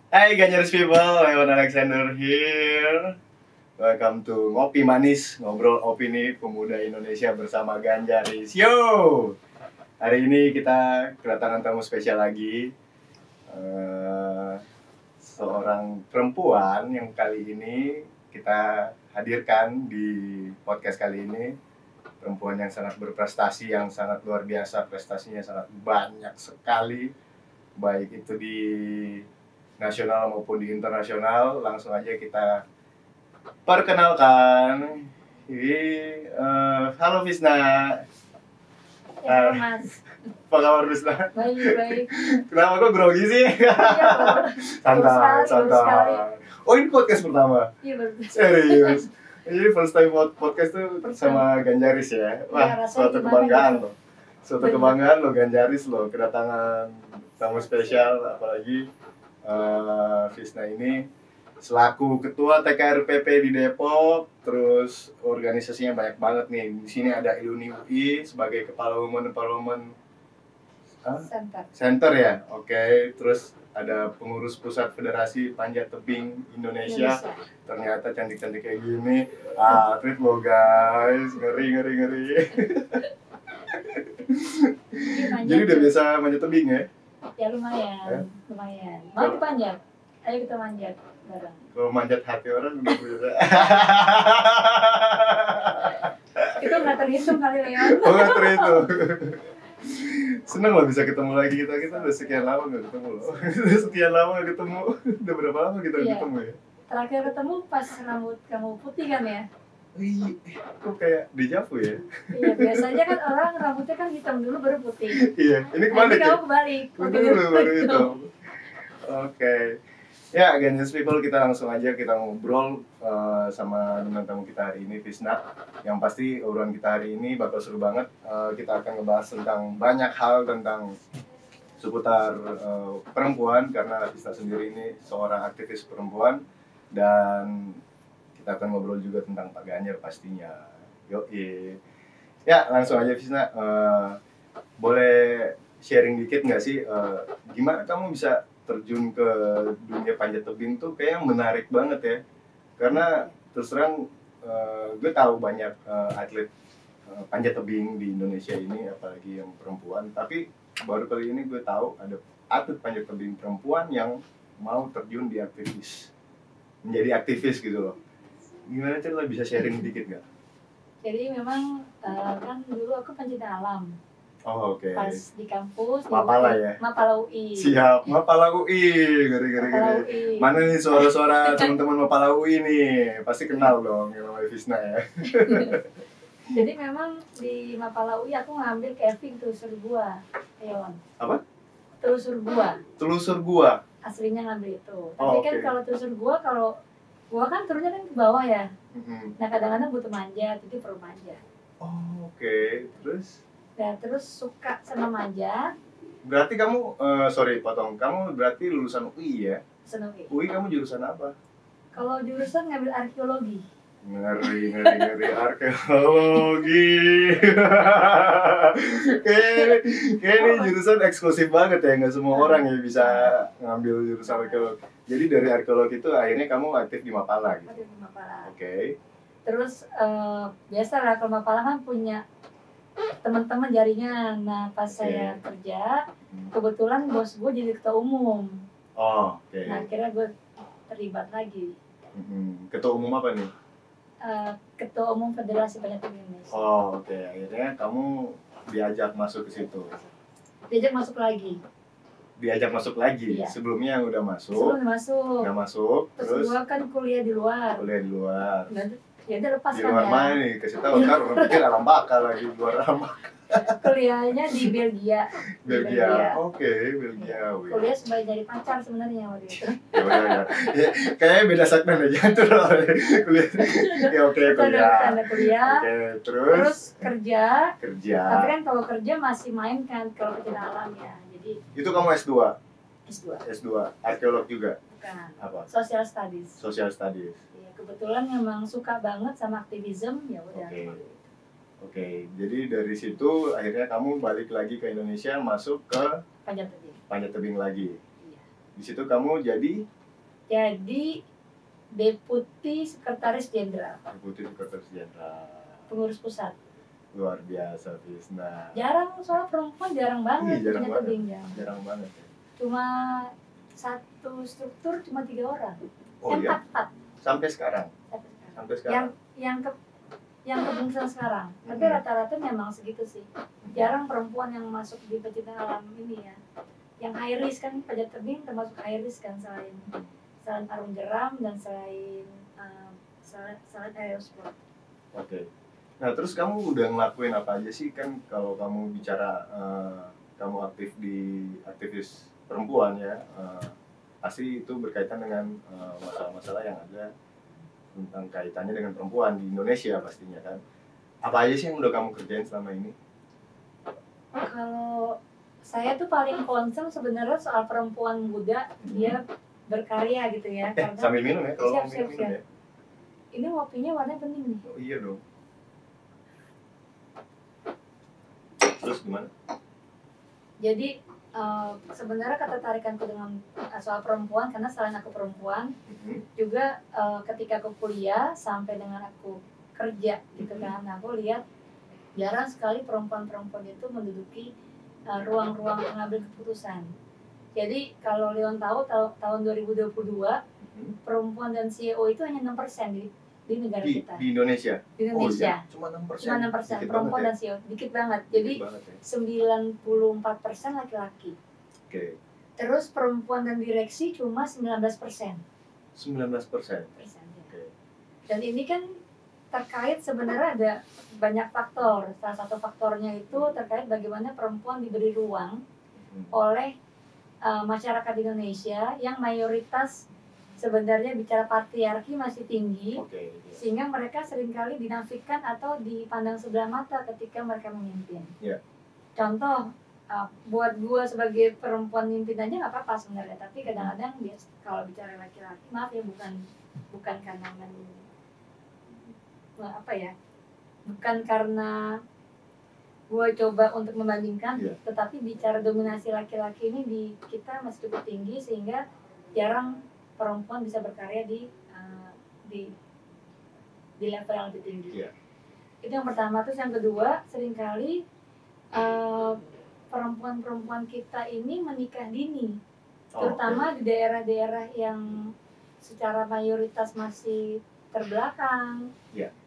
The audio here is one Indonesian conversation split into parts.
Hai Ganjaris people, Leon Alexander here. Welcome to Ngopi Manis, ngobrol opini pemuda Indonesia bersama Ganjaris. Yo! Hari ini kita kedatangan tamu spesial lagi. Seorang perempuan yang kali ini kita hadirkan di podcast kali ini. Perempuan yang sangat berprestasi, yang sangat luar biasa, prestasinya sangat banyak sekali. Baik itu di nasional maupun di internasional. Langsung aja kita perkenalkan. Halo Visna. Ya, Mas. Apa kabar Visna? Baik. Kenapa kok grogi sih? Santai. Oh, ini podcast pertama? Iya, betul. Serius? Jadi first time podcast tuh sama Ganjaris ya? Wah, suatu kebanggaan loh. Suatu kebanggaan loh Ganjaris loh, kedatangan tamu spesial, apalagi Visna ini selaku ketua TKRPP di Depok, terus organisasinya banyak banget nih. Di sini ada Iluni UI sebagai kepala Women Empowerment Center ya. Oke. Terus ada pengurus pusat Federasi Panjat Tebing Indonesia. Ternyata cantik-cantik kayak gini. Atlet lo guys, ngeri. Jadi udah biasa manjat tebing ya? Ya lumayan. Mau dipanjat? Ayo kita manjat bareng. Kalau manjat hati orang udah bisa. Itu nggak terhitung kali, Leon. Oh, nggak terhitung. Seneng loh bisa ketemu lagi kita udah sekian lama nggak ketemu loh. Udah berapa lama kita ketemu ya? Terakhir ketemu pas rambut kamu putih kan ya? Wih, kok kayak dejavu ya? Iya, biasanya kan orang rambutnya kan hitam dulu baru putih. Iya, ini kebalik ya? Kamu kebalik. Dulu baru hitam. Oke. Ya, Ganjaris people, kita langsung aja kita ngobrol sama teman tamu kita hari ini, Visna. Yang pasti obrolan kita hari ini bakal seru banget. Kita akan ngebahas tentang banyak hal tentang seputar perempuan, karena Visna sendiri ini seorang aktivis perempuan. Dan kita akan ngobrol juga tentang Pak Ganjar pastinya. Yoi. Ya, langsung aja Visna. Boleh sharing dikit nggak sih, gimana kamu bisa terjun ke dunia panjat tebing tuh kayak menarik banget ya, karena terus terang gue tahu banyak atlet panjat tebing di Indonesia ini, apalagi yang perempuan, tapi baru kali ini gue tahu ada atlet panjat tebing perempuan yang mau terjun di menjadi aktivis gitu loh. Gimana cerita, bisa sharing dikit nggak? Jadi memang kan dulu aku pencinta alam. Oh, oke. Pas di kampus Mapala ya? Mapala UI. Siap, Mapala UI. Ngeri. Mana nih suara-suara teman-teman Mapala UI nih? Pasti kenal dong yang namanya Visna ya. Jadi memang di Mapala UI aku ngambil Kevin telusur gua, Leon. Apa? Telusur gua. Aslinya ngambil itu. Tapi kan kalau telusur gua, kalau gua kan turunnya kan ke bawah ya. Nah kadang-kadang butuh manjat, itu perlu manjat. Oh, oke. Terus suka sama manjat. Berarti kamu, sorry potong, kamu berarti lulusan UI ya? Lulusan UI. UI kamu jurusan apa? Kalau jurusan ngambil arkeologi. Ngeri arkeologi. Kayak ini jurusan eksklusif banget ya, nggak semua orang ya bisa ngambil jurusan arkeologi. Jadi dari arkeologi itu akhirnya kamu aktif di Mapala gitu? Aktif di Mapala. Oke. Terus biasalah kalau Mapala kan punya teman-teman jaringan. Nah pas saya kerja, kebetulan bos gue jadi ketua umum. Oh, oke. Nah akhirnya gue terlibat lagi. Ketua umum apa nih? Ketua umum Federasi Panjat Tebing Indonesia. Oh, oke. Akhirnya kamu diajak masuk ke situ. Diajak masuk lagi. Iya. Sebelumnya udah masuk. Udah masuk. Terus gua kan kuliah di luar. Ya udah lepas di kan luar ya. mana nih? Kasih tahu ntar orang pikir alam bakal lagi, di luar alam bakal. Kuliahnya di Belgia. Oke, Belgia. Kuliah sebagai jadi pacar sebenarnya waktu itu. Ya. Kayaknya beda segmen aja tuh kuliah. Ya oke, kuliah. Oke, terus kerja. Tapi kan kalau kerja masih main kan kalau pecinta alam ya. Jadi itu kamu S2. Arkeolog juga? Bukan. Apa? Social Studies. Iya, kebetulan memang suka banget sama aktivisme, ya udah. Oke. Jadi dari situ akhirnya kamu balik lagi ke Indonesia, masuk ke Panjat tebing. Panjat tebing lagi. Iya. Di situ kamu jadi Jadi Deputi Sekretaris Jenderal. Deputi Sekretaris Jenderal. Pengurus pusat. Luar biasa, Fisna. Jarang, soal perempuan jarang banget. Iya, jarang banget. Jarang banget ya. Cuma satu struktur cuma 3 orang. Oh iya. 4. Sampai sekarang. Yang kebungsuan sekarang. Tapi rata-rata memang segitu sih. Jarang perempuan yang masuk di pecinta alam ini ya. Yang high risk kan, panjat tebing termasuk high risk kan, selain arung jeram dan selain aerosport. Oke. Nah terus kamu udah ngelakuin apa aja sih, kan kalau kamu bicara kamu aktif di aktivis perempuan ya, pasti itu berkaitan dengan masalah-masalah yang ada tentang kaitannya dengan perempuan di Indonesia pastinya kan. Apa aja sih yang udah kamu kerjain selama ini? Kalau saya tuh paling concern sebenarnya soal perempuan muda, dia berkarya gitu ya. Karena sambil minum ya, kalau minum ya. Ini kopinya warnanya bening nih. Oh iya dong. Terus gimana? Jadi sebenarnya ketertarikanku dengan soal perempuan, karena selain aku perempuan, juga ketika aku kuliah sampai dengan aku kerja gitu kan, aku lihat jarang sekali perempuan-perempuan itu menduduki ruang-ruang pengambil keputusan. Jadi kalau Leon tahu tahun 2022 perempuan dan CEO itu hanya 6% di negara kita. Di Indonesia. Di Indonesia. Oh, ya? Cuma 6%. Cuma 6% perempuan dan CEO, dikit banget. Jadi 94% laki-laki. Oke. Terus perempuan dan direksi cuma 19%. 19%. Oke. Dan ini kan terkait sebenarnya ada banyak faktor. Salah satu faktornya itu terkait bagaimana perempuan diberi ruang oleh masyarakat Indonesia yang mayoritas sebenarnya bicara patriarki masih tinggi, sehingga mereka seringkali dinafikan atau dipandang sebelah mata ketika mereka memimpin. Contoh, buat gua sebagai perempuan mimpin aja nggak apa-apa sebenarnya, tapi kadang-kadang kalau bicara laki-laki, maaf ya, bukan karena bukan karena gue coba untuk membandingkan, tetapi bicara dominasi laki-laki ini di kita masih cukup tinggi, sehingga jarang perempuan bisa berkarya di level yang lebih tinggi. Itu yang pertama. Terus yang kedua, seringkali perempuan-perempuan kita ini menikah dini, terutama di daerah-daerah yang secara mayoritas masih terbelakang,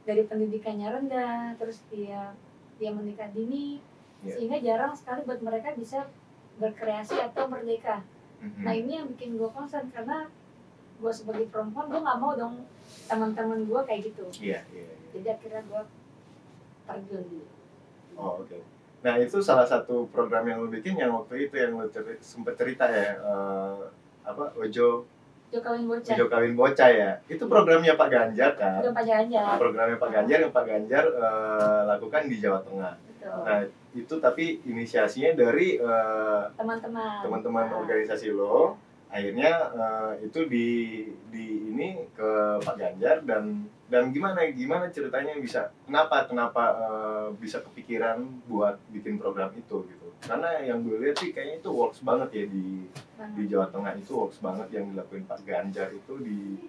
dari pendidikannya rendah, terus dia menikah dini, sehingga jarang sekali buat mereka bisa berkreasi atau merdeka. Nah ini yang bikin gue concern, karena gue sebagai perempuan, gue nggak mau dong teman-teman gue kayak gitu. Jadi akhirnya gue terjun gitu. Oh oke. Nah itu salah satu program yang lo bikin yang waktu itu yang lo sempat cerita ya, Ojo Kawin Bocah ya. Itu programnya Pak Ganjar kan? Programnya Pak Ganjar yang Pak Ganjar lakukan di Jawa Tengah. Betul. Nah itu tapi inisiasinya dari teman-teman organisasi lo. Akhirnya itu ini ke Pak Ganjar dan gimana ceritanya kenapa bisa kepikiran buat bikin program itu gitu. Karena yang gue lihat sih kayaknya itu works banget ya di Jawa Tengah, itu works banget yang dilakuin Pak Ganjar itu di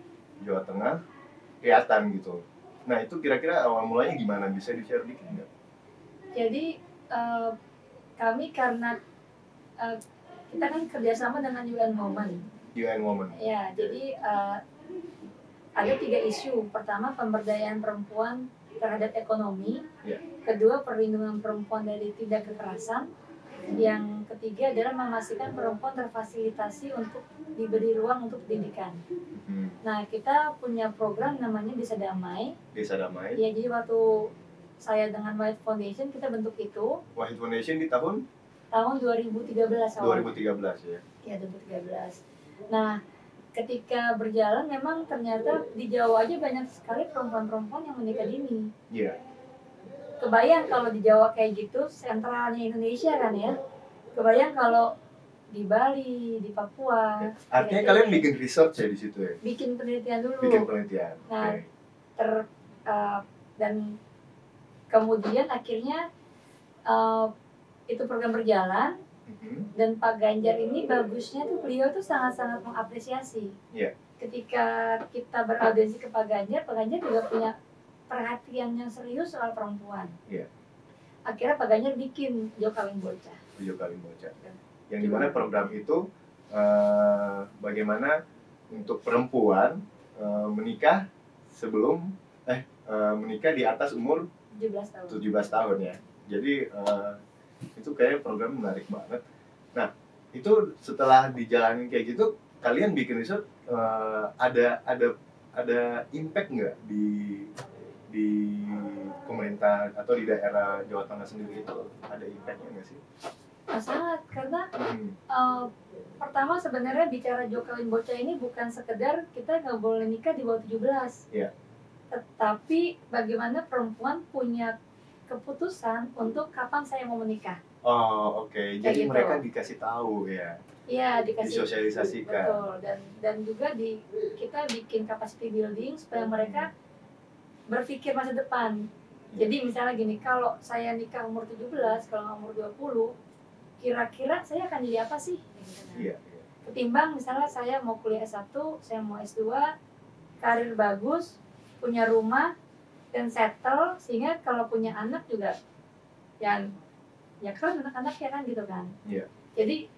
Jawa Tengah, kelihatan gitu. Nah itu kira-kira awal mulanya gimana, bisa di-share dikit nggak? Jadi kami karena kita kan kerjasama dengan UN Women. Ya, jadi ada 3 isu. Pertama, pemberdayaan perempuan terhadap ekonomi. Kedua, perlindungan perempuan dari tindak kekerasan. Yang ketiga adalah memastikan perempuan terfasilitasi untuk diberi ruang untuk pendidikan. Nah, kita punya program namanya Desa Damai. Ya, jadi waktu saya dengan White Foundation kita bentuk itu. White Foundation di tahun 2013 awalnya. 2013 ya. Ya, 2013. Nah, ketika berjalan memang ternyata di Jawa aja banyak sekali perempuan-perempuan yang menikah dini. Kebayang kalau di Jawa kayak gitu, sentralnya Indonesia kan ya. Kebayang kalau di Bali, di Papua. Artinya kalian bikin research ya di situ ya? Bikin penelitian dulu. Nah, dan kemudian akhirnya itu program berjalan. Dan Pak Ganjar ini bagusnya tuh beliau tuh sangat-sangat mengapresiasi. Ketika kita beraudiensi ke Pak Ganjar juga punya perhatian yang serius soal perempuan. Akhirnya Pak Ganjar bikin Jo Kawin Bocah. Yang dimana program itu bagaimana untuk perempuan menikah sebelum menikah di atas umur 17 tahun ya. Jadi itu kayak program menarik banget. Nah, itu setelah dijalanin kayak gitu, kalian bikin riset ada impact nggak di pemerintah atau di daerah Jawa Tengah sendiri itu ada impactnya nggak sih? Sangat, karena pertama sebenarnya bicara Jo Kawin Bocah ini bukan sekedar kita nggak boleh nikah di bawah 17, tetapi bagaimana perempuan punya keputusan untuk kapan saya mau menikah. Jadi gitu. Mereka dikasih tahu ya. Iya, dikasih disosialisasikan. Betul, dan juga kita bikin capacity building supaya mereka berpikir masa depan. Jadi misalnya gini, kalau saya nikah umur 17, kalau umur 20, kira-kira saya akan jadi apa sih? Ketimbang misalnya saya mau kuliah S1, saya mau S2, karir bagus, punya rumah, dan settle, sehingga kalau punya anak juga ya keren anak-anaknya kan gitu kan. Jadi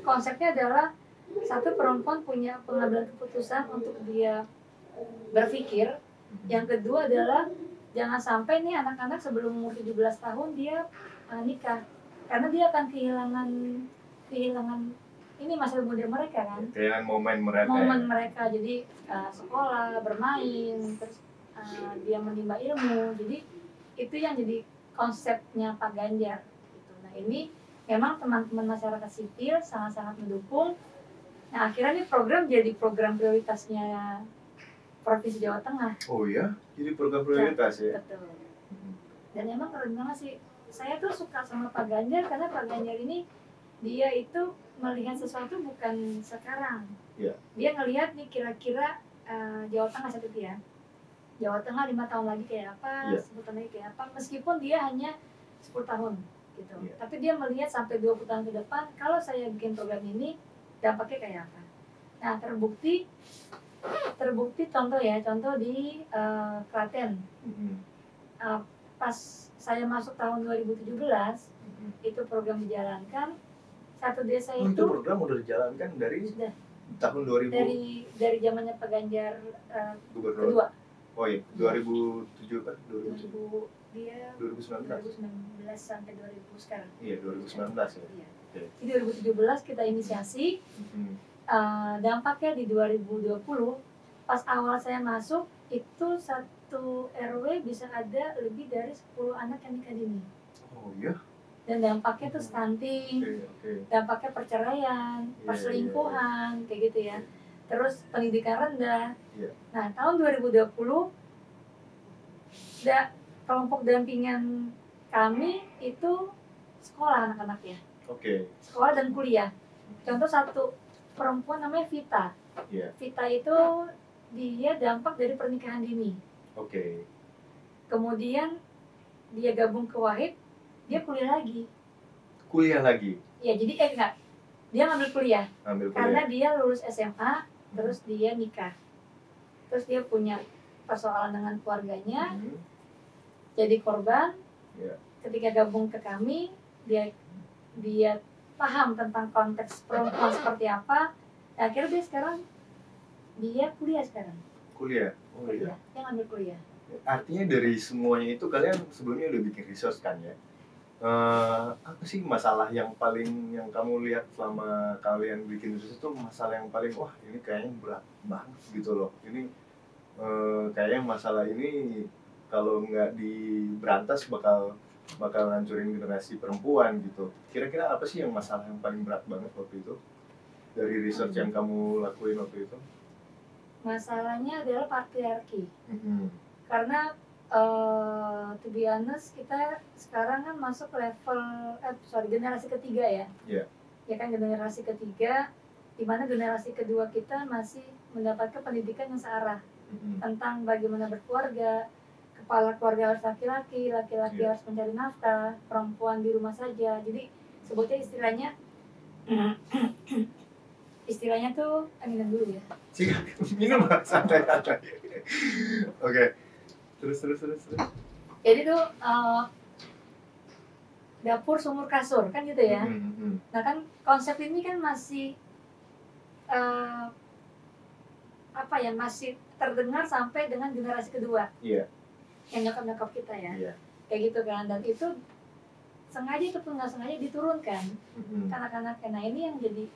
konsepnya adalah satu, perempuan punya pengambilan keputusan untuk dia berpikir. Yang kedua adalah jangan sampai nih anak-anak sebelum umur 17 tahun dia nikah, karena dia akan kehilangan ini masa muda mereka kan. Kehilangan momen mereka. Jadi sekolah, bermain, terus dia menimba ilmu. Jadi itu yang jadi konsepnya Pak Ganjar gitu. Nah, ini memang teman-teman masyarakat sipil sangat-sangat mendukung. Nah, akhirnya ini program jadi program prioritasnya Provinsi Jawa Tengah. Oh ya, jadi program prioritas ya. Betul. Dan emang keren banget sih. Saya tuh suka sama Pak Ganjar karena Pak Ganjar ini dia itu melihat sesuatu bukan sekarang. Dia ngelihat nih kira-kira Jawa Tengah satu ya. Jawa Tengah 5 tahun lagi kayak apa, 10 tahun lagi kayak apa, meskipun dia hanya 10 tahun gitu. Tapi dia melihat sampai 20 tahun ke depan, kalau saya bikin program ini dampaknya kayak apa. Nah, terbukti contoh di Klaten. Pas saya masuk tahun 2017, itu program dijalankan. Satu desa itu program udah dijalankan dari tahun 2000. Dari zamannya Pak Ganjar Gubernur kedua. Oh iya, 2007 kan? 2019 sampai 2000 sekarang. Iya, 2019 ya. Iya. Di 2017 kita inisiasi. Dampaknya di 2020, pas awal saya masuk itu satu RW bisa ada lebih dari 10 anak yang nikah dini. Oh iya. Dan dampaknya tuh stunting, dampaknya perceraian, perselingkuhan, kayak gitu ya. Terus pendidikan rendah. Nah, tahun 2020 kelompok dampingan kami itu sekolah anak-anaknya. Sekolah dan kuliah. Contoh satu perempuan namanya Vita. Vita itu dia dampak dari pernikahan dini. Kemudian dia gabung ke Wahid, dia kuliah lagi. Ya, jadi enggak. Dia ngambil kuliah. Karena dia lulus SMA, terus dia nikah. Terus dia punya persoalan dengan keluarganya. Jadi korban. Ketika gabung ke kami, dia paham tentang konteks perempuan seperti apa. Nah, akhirnya dia kuliah sekarang. Kuliah? Oh iya. Dia ngambil kuliah. Artinya dari semuanya itu kalian sebelumnya udah bikin research kan ya? Apa sih masalah yang kamu lihat selama kalian bikin research itu, masalah yang paling wah ini kayaknya berat banget gitu loh. Ini kayaknya masalah ini kalau nggak diberantas bakal ngancurin generasi perempuan gitu. Kira-kira apa sih yang masalah yang paling berat banget waktu itu dari research yang kamu lakuin waktu itu? Masalahnya adalah patriarki. Karena to be honest, kita sekarang kan masuk level generasi ketiga ya. Ya kan, generasi ketiga, di mana generasi kedua kita masih mendapatkan pendidikan yang searah tentang bagaimana berkeluarga. Kepala keluarga harus laki-laki harus mencari nafkah, perempuan di rumah saja. Jadi sebutnya istilahnya Istilahnya tuh minum dulu ya. Minum lah, santai-santai. Oke. Terus. Jadi tuh dapur sumur kasur kan gitu ya. Nah kan konsep ini kan masih masih terdengar sampai dengan generasi kedua. Iya. Yang nyokap kita ya. Iya. Kayak gitu kan, dan itu sengaja ataupun nggak sengaja diturunkan ke anak-anaknya. Nah ini yang jadi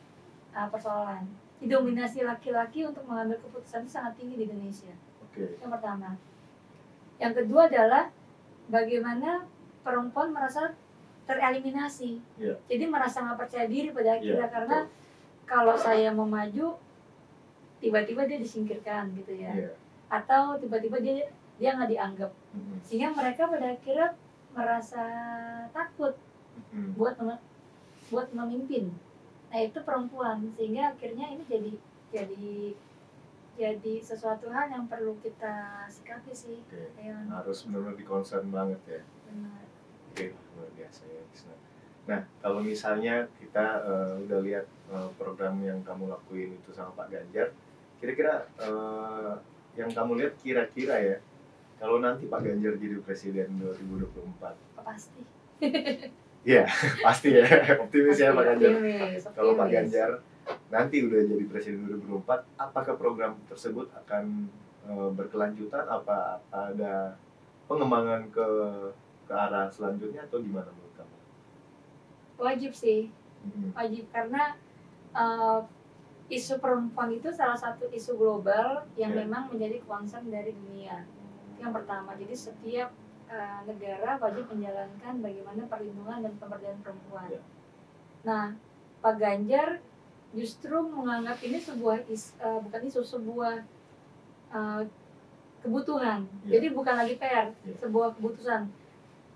persoalan. Didominasi laki-laki untuk mengambil keputusan itu sangat tinggi di Indonesia. Yang pertama. Yang kedua adalah bagaimana perempuan merasa tereliminasi. Jadi merasa nggak percaya diri pada akhirnya karena kalau saya mau maju tiba-tiba dia disingkirkan gitu ya. Atau tiba-tiba dia nggak dianggap. Sehingga mereka pada akhirnya merasa takut buat memimpin. Nah itu perempuan, sehingga akhirnya ini jadi sesuatu hal yang perlu kita sikapi sih. Harus benar-benar di-concern banget ya. Benar. Luar biasa ya. Nah kalau misalnya kita udah lihat program yang kamu lakuin itu sama Pak Ganjar, kira-kira yang kamu lihat kira-kira ya, kalau nanti Pak Ganjar jadi presiden 2024? Pasti. Iya, pasti ya. Optimis ya Pak Ganjar. Optimis. Kalau Pak Ganjar nanti udah jadi presiden 2024, apakah program tersebut akan berkelanjutan? Apa ada pengembangan ke arah selanjutnya atau gimana menurut kamu? Wajib sih. Wajib karena isu perempuan itu salah satu isu global yang memang menjadi concern dari dunia. Yang pertama, jadi setiap negara wajib menjalankan bagaimana perlindungan dan pemberdayaan perempuan. Nah, Pak Ganjar justru menganggap ini sebuah sebuah kebutuhan. Jadi bukan lagi PR, sebuah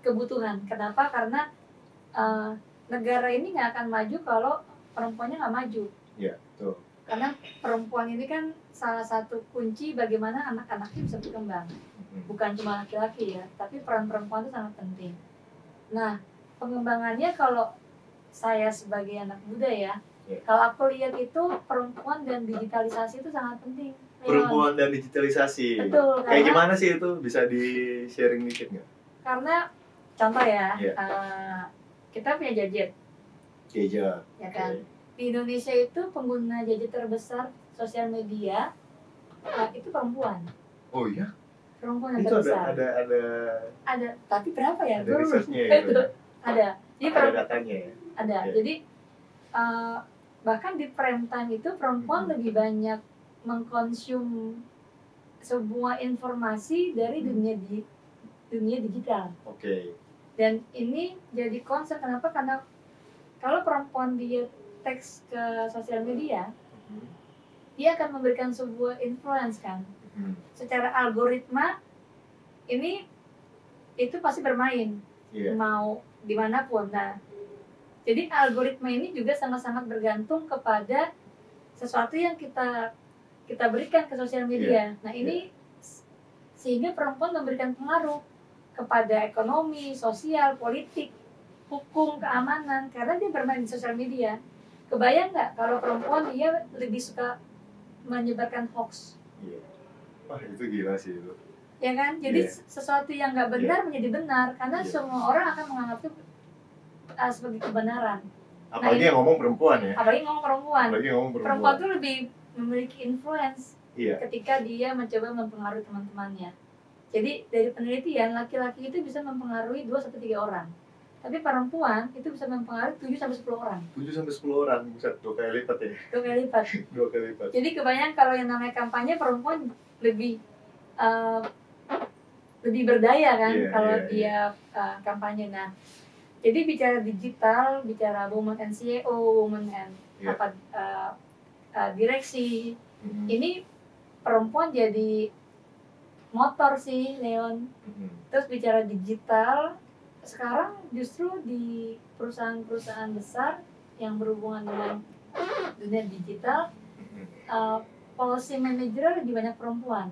kebutuhan. Kenapa? Karena negara ini nggak akan maju kalau perempuannya nggak maju. Betul. Karena perempuan ini kan salah satu kunci bagaimana anak-anaknya bisa berkembang. Bukan cuma laki-laki ya, tapi peran perempuan itu sangat penting. Nah, pengembangannya kalau saya sebagai anak muda ya, kalau aku lihat itu perempuan dan digitalisasi itu sangat penting. Perempuan dan digitalisasi. Betul. Kayak gimana sih itu? Bisa di-sharing dikit nggak? Karena contoh ya, kita punya gadget. Ya kan? Di Indonesia itu pengguna gadget terbesar sosial media itu perempuan. Oh iya? Perempuan yang itu terbesar. Ada, tapi berapa ya? Ada risetnya ya? Ada. Jadi ada datanya ya? Ada. Jadi bahkan di prime time itu perempuan lebih banyak mengkonsum sebuah informasi dari dunia digital. Dan ini jadi concern kenapa? Karena kalau perempuan dia teks ke sosial media, dia akan memberikan sebuah influence kan. Secara algoritma ini itu pasti bermain, mau dimanapun. Nah, jadi algoritma ini juga sangat-sangat bergantung kepada sesuatu yang kita berikan ke sosial media. Nah ini sehingga perempuan memberikan pengaruh kepada ekonomi, sosial, politik, hukum, keamanan, karena dia bermain di sosial media. Kebayang nggak kalau perempuan dia lebih suka menyebarkan hoax? Wah itu gila sih itu. Ya kan, jadi sesuatu yang nggak benar menjadi benar karena semua orang akan menganggap itu sebagai kebenaran. Apalagi yang ngomong perempuan ya. Apalagi ngomong perempuan. Perempuan tuh lebih memiliki influence ketika dia mencoba mempengaruhi teman-temannya. Jadi dari penelitian laki-laki itu bisa mempengaruhi 2-3 orang. Tapi perempuan itu bisa mempengaruhi 7-10 orang. 7-10 orang, bisa 2 kali lipat ya? 2 kali lipat. 2 kali lipat. Jadi kebayang kalau yang namanya kampanye perempuan lebih berdaya kan kalau dia kampanye. Nah, jadi bicara digital, bicara women and CEO, women and direksi, ini perempuan jadi motor sih, Leon. Terus bicara digital, sekarang justru di perusahaan-perusahaan besar yang berhubungan dengan dunia digital, policy manager lebih banyak perempuan.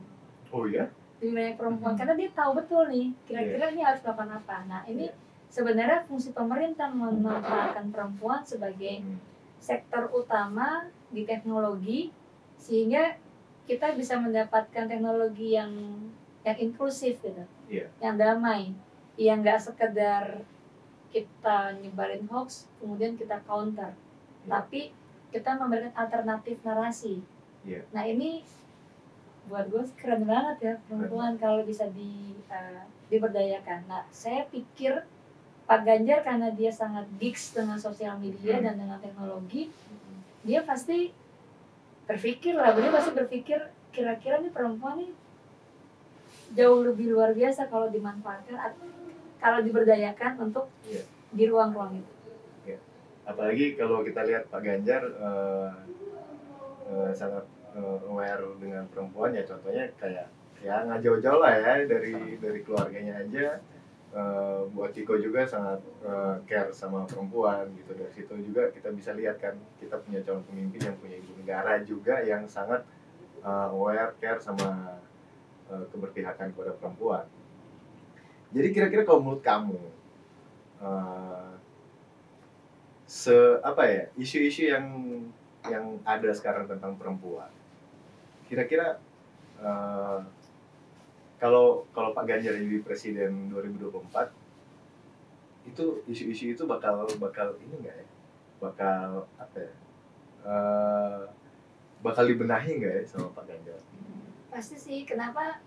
Oh ya? Lebih banyak perempuan karena dia tahu betul nih kira-kira ini harus melakukan apa. Nah ini sebenarnya fungsi pemerintah memanfaatkan perempuan sebagai sektor utama di teknologi, sehingga kita bisa mendapatkan teknologi yang inklusif gitu, yang damai, yang nggak sekedar kita nyebarin hoax kemudian kita counter, tapi kita memberikan alternatif narasi. Nah ini buat gue keren banget ya perempuan kalau bisa diberdayakan. Nah saya pikir Pak Ganjar karena dia sangat gigs dengan sosial media dan dengan teknologi, dia pasti berpikir kira-kira nih perempuan nih jauh lebih luar biasa kalau dimanfaatkan, kalau diberdayakan untuk di ruang-ruang itu. Apalagi kalau kita lihat Pak Ganjar sangat aware dengan perempuan, ya contohnya kayak ya nggak jauh-jauh lah ya dari keluarganya aja. Buat Ciko juga sangat care sama perempuan gitu. Dari situ juga kita bisa lihat kan kita punya calon pemimpin yang punya ibu negara juga yang sangat aware, care sama keberpihakan kepada perempuan. Jadi kira-kira kalau menurut kamu isu-isu yang ada sekarang tentang perempuan, kira-kira kalau Pak Ganjar jadi presiden 2024, itu isu-isu itu bakal ini nggak ya? Bakal apa ya? Bakal dibenahi nggak ya sama Pak Ganjar? Pasti sih. Kenapa?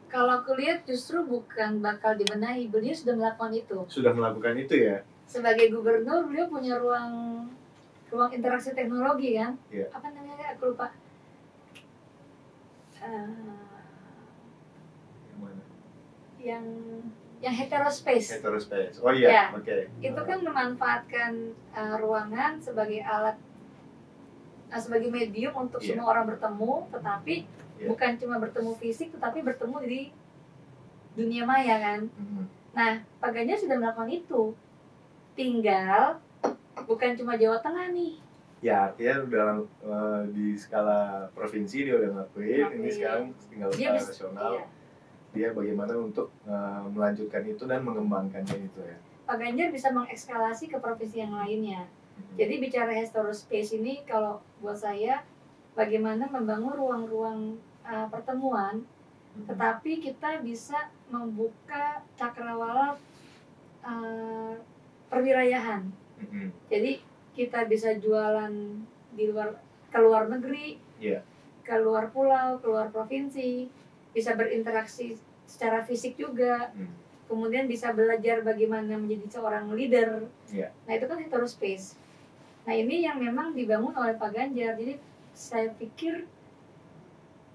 Kalau aku lihat justru bukan bakal dibenahi, beliau sudah melakukan itu. Sudah melakukan itu ya? Sebagai gubernur, beliau punya ruang interaksi teknologi kan? Apa namanya? Aku lupa. Yang heterospace. Oh iya, ya, oke. Itu kan memanfaatkan ruangan sebagai alat, sebagai medium untuk semua orang bertemu, tetapi bukan cuma bertemu fisik, tetapi bertemu di dunia maya kan. Nah, Pak Ganjar sudah melakukan itu. Tinggal bukan cuma Jawa Tengah nih. Ya, artinya udah di skala provinsi dia udah ngelakuin. Ini sekarang tinggal skala nasional. Dia bagaimana untuk melanjutkan itu dan mengembangkannya itu ya. Pak Ganjar bisa mengekskalasi ke provinsi yang lainnya. Jadi bicara heterospace ini kalau buat saya bagaimana membangun ruang-ruang pertemuan, tetapi kita bisa membuka cakrawala perwilayahan. Jadi kita bisa jualan ke luar negeri, ke luar pulau, ke luar provinsi, bisa berinteraksi secara fisik juga, kemudian bisa belajar bagaimana menjadi seorang leader. Nah itu kan heterospace. Nah ini yang memang dibangun oleh Pak Ganjar. Jadi saya pikir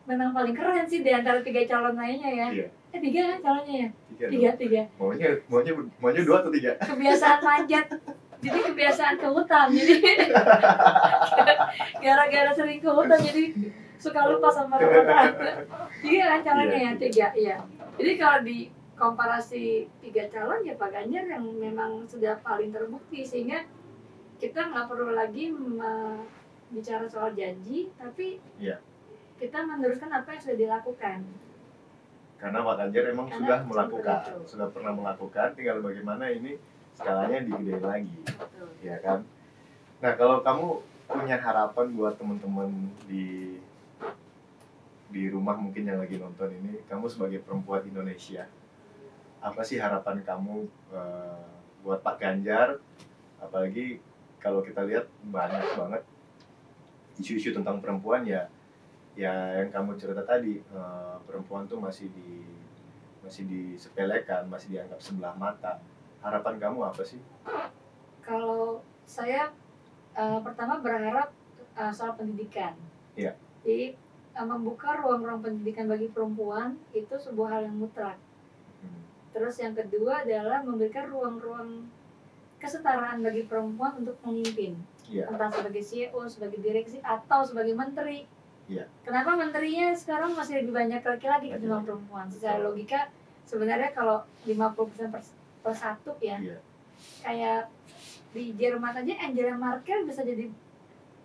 memang paling keren sih di antara 3 calon lainnya ya. 3 kan calonnya ya? 3. Maunya 2 atau 3? Kebiasaan manjat. Jadi kebiasaan ke hutan. Jadi gara-gara sering ke hutan jadi suka lupa sama rumah. 3 kan calonnya ya? 3, iya. Jadi kalau di komparasi 3 calon ya Pak Ganjar yang memang sudah paling terbukti, sehingga kita nggak perlu lagi bicara soal janji, tapi kita meneruskan apa yang sudah dilakukan. Karena Pak Ganjar emang sudah melakukan, sudah pernah melakukan, tinggal bagaimana ini skalanya digedein lagi. Betul. Ya kan? Nah, kalau kamu punya harapan buat teman-teman di rumah mungkin yang lagi nonton ini, kamu sebagai perempuan Indonesia, apa sih harapan kamu buat Pak Ganjar? Apalagi kalau kita lihat banyak banget isu-isu tentang perempuan ya yang kamu cerita tadi, perempuan tuh masih disepelekan, masih dianggap sebelah mata. Harapan kamu apa sih? Kalau saya pertama berharap soal pendidikan. Jadi membuka ruang-ruang pendidikan bagi perempuan itu sebuah hal yang mutlak. Terus yang kedua adalah memberikan ruang-ruang kesetaraan bagi perempuan untuk memimpin, entah sebagai CEO, sebagai direksi, atau sebagai menteri. Kenapa menterinya sekarang masih lebih banyak laki-laki ketimbang perempuan? Secara logika sebenarnya kalau 50% per 1 ya, kayak di Jerman aja Angela Merkel bisa jadi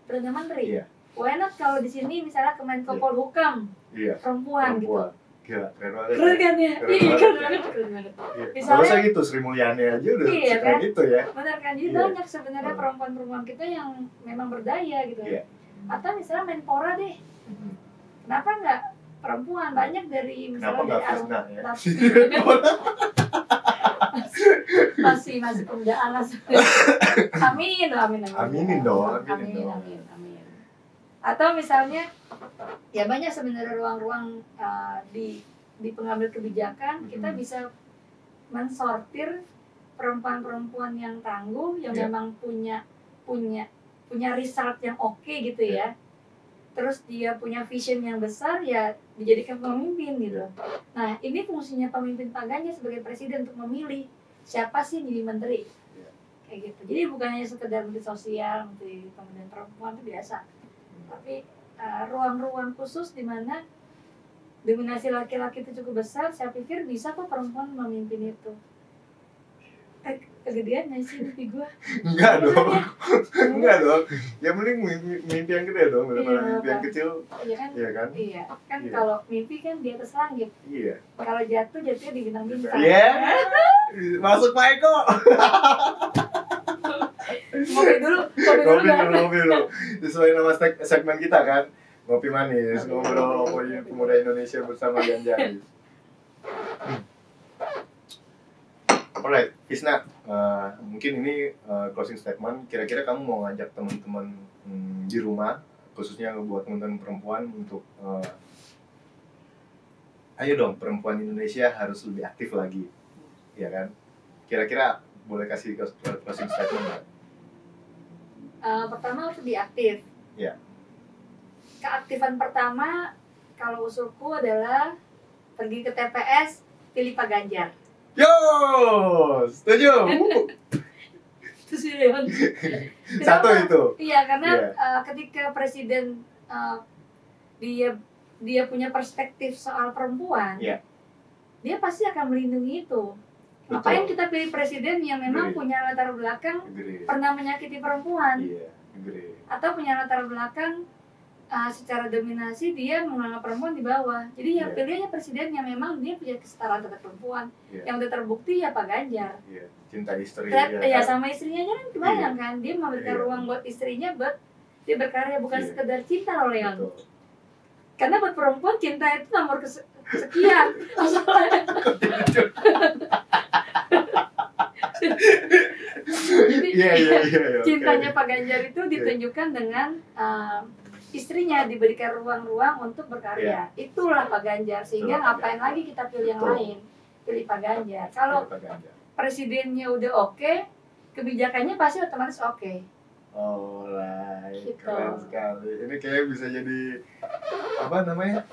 Perdana Menteri. Why not kalau di sini misalnya Kemenko Polhukam perempuan gitu. Gila, keren banget. Keren kan ya? Iya, keren banget. Misalnya, usah gitu, Sri Mulyani aja udah keren itu ya. Benar kan? Jadi banyak sebenarnya perempuan-perempuan kita yang memang berdaya gitu. Atau misalnya Menpora deh. Kenapa nggak perempuan? Banyak dari misalnya dari Fisna ya? masih pemudaan lah. Amin dong. Atau misalnya ya banyak sebenarnya ruang-ruang di pengambil kebijakan kita bisa mensortir perempuan-perempuan yang tangguh yang memang punya result yang oke gitu ya. Terus dia punya vision yang besar ya dijadikan pemimpin gitu. Nah ini fungsinya pemimpin Pak Ganjar sebagai presiden untuk memilih siapa sih jadi menteri kayak gitu. Jadi bukan hanya sekedar menteri sosial, menteri pemberdayaan perempuan itu biasa. Tapi ruang-ruang khusus di mana dominasi laki-laki itu cukup besar, saya pikir bisa kok perempuan memimpin itu. Kegedean gak sih mimpi gue? Enggak dong. Yang penting mimpi yang gede dong daripada mimpi yang kecil. Iya kan? Kalau mimpi kan di atas langit. Iya. Kalau jatuhnya di bintang-bintang. Iya. Masuk Pak Eko. Ngopi dulu. Sesuai nama segmen kita kan. Ngopi manis, ngobrol pemuda Indonesia bersama Ganjaris. Alright, Fisna, mungkin ini closing statement. Kira-kira kamu mau ngajak teman-teman di rumah, khususnya buat teman-teman perempuan untuk ayo dong, perempuan Indonesia harus lebih aktif lagi, ya kan? Kira-kira boleh kasih closing statement nggak? Pertama harus lebih aktif. Ya. Keaktifan pertama, kalau usulku adalah pergi ke TPS, pilih Pak Ganjar. Yo, setuju. Satu itu. Iya, karena ketika presiden dia punya perspektif soal perempuan, dia pasti akan melindungi itu. Ngapain kita pilih presiden yang memang punya latar belakang pernah menyakiti perempuan, atau punya latar belakang secara dominasi dia menganggap perempuan di bawah. Jadi ya pilihnya presiden yang memang dia punya kesetaraan terhadap perempuan. Yang udah terbukti ya Pak Ganjar. Cinta istri. Ya sama istrinya kan kebayang kan dia memberikan ruang buat istrinya buat dia berkarya bukan sekedar cinta loh Leon. Karena buat perempuan cinta itu nomor sekian. Jadi cintanya Pak Ganjar itu ditunjukkan dengan istrinya diberikan ruang-ruang untuk berkarya. Itulah Pak Ganjar. Sehingga ngapain lagi kita pilih yang lain? Pilih Pak Ganjar. Kalau presidennya udah oke, kebijakannya pasti otomatis oke. Alright, gitu. Keren sekali. Ini kayaknya bisa jadi apa namanya?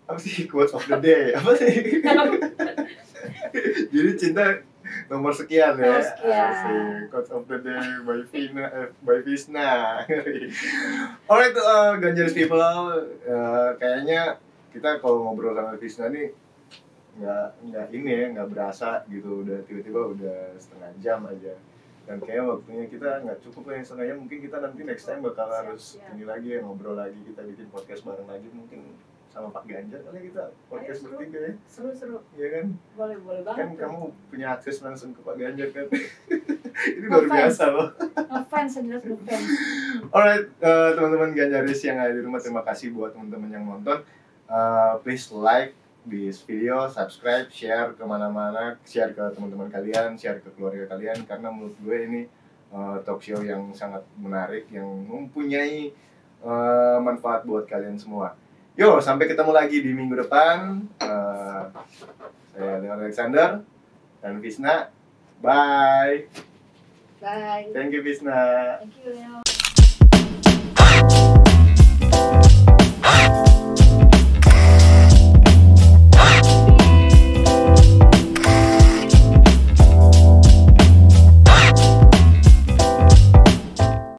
Apa sih quotes of the day? Apa sih? Jadi cinta nomor sekian ya. Asik. Quotes of the day by Fisna. Alright, Ganjaris people, kayaknya kita kalau ngobrol sama Fisna nih nggak berasa gitu, udah tiba-tiba udah setengah jam aja. Dan kayaknya waktunya kita nggak cukup ya setengah jam, mungkin kita nanti next time bakal harus ini lagi ya, ngobrol lagi, kita bikin podcast bareng lagi mungkin sama Pak Ganjar kali kita podcast bertiga ya. Seru. Iya kan? Boleh banget. Kan kamu punya akses langsung ke Pak Ganjar kan? Ini luar biasa loh. Ngefans. Alright, teman-teman Ganjaris yang ada di rumah, terima kasih buat teman-teman yang nonton. Please like this video, subscribe, share kemana-mana, share ke teman-teman kalian, share ke keluarga kalian, karena menurut gue ini talk show yang sangat menarik, yang mempunyai manfaat buat kalian semua. Yo, sampai ketemu lagi di minggu depan. Saya Leon Alexander dan Fisna. Bye. Bye. Thank you Fisna. Thank you Leon.